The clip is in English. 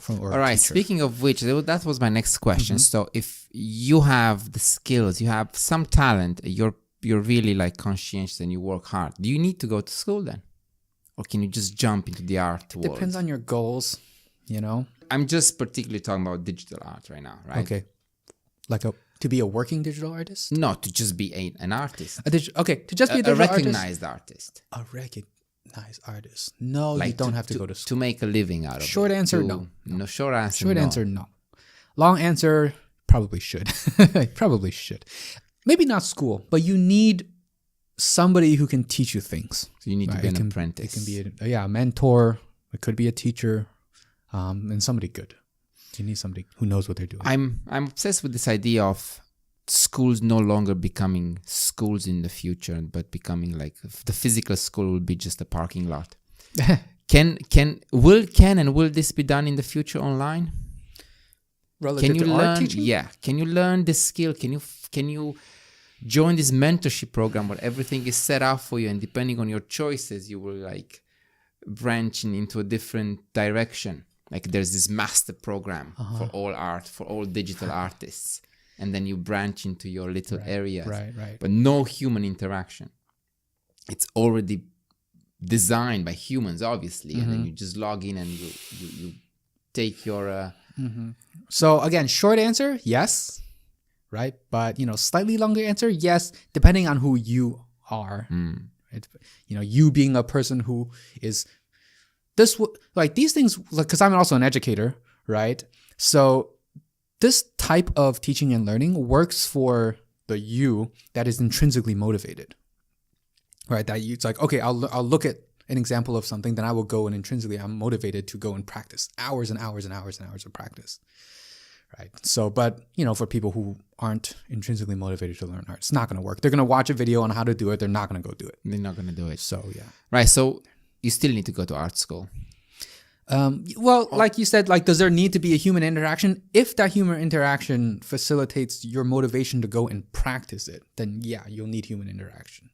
or All right. teacher. Speaking of which, that was my next question. Mm-hmm. So if you have the skills, you have some talent, you're really like conscientious and you work hard, do you need to go to school then? Or can you just jump into the art world? Depends on your goals, you know? I'm just particularly talking about digital art right now, right? Okay. To be a working digital artist? No, to just be an artist. To just be a digital recognized artist. A recognized artist. No, Like you don't have to go to school. To make a living out of Short it. answer, no. No, short answer, Short no. answer, no. Long answer, probably should. Probably should. Maybe not school, but you need somebody who can teach you things. So you need to be an apprentice. It can be a mentor. It could be a teacher, and somebody good. You need somebody who knows what they're doing. I'm obsessed with this idea of schools no longer becoming schools in the future, but becoming like the physical school will be just a parking lot. Will this be done in the future online? Relative Can you to learn? art teaching? Yeah. Can you learn this skill? Can you join this mentorship program where everything is set up for you, and depending on your choices, you will like branch into a different direction. Like there's this master program for all art, for all digital artists. And then you branch into your little areas. Right. But no human interaction. It's already designed by humans, obviously. And then you just log in and you take your... So again, short answer, yes. Right? But, slightly longer answer, yes. Depending on who you are. You being a person who is... these things, because I'm also an educator, right? So this type of teaching and learning works for the you that is intrinsically motivated, right? It's like, okay, I'll look at an example of something, then I will go and intrinsically I'm motivated to go and practice hours and hours and hours and hours of practice, right? So, but for people who aren't intrinsically motivated to learn art, it's not going to work. They're going to watch a video on how to do it. They're not going to go do it. They're not going to do it. So, yeah. Right. So you still need to go to art school. Like you said, does there need to be a human interaction? If that human interaction facilitates your motivation to go and practice it, then yeah, you'll need human interaction.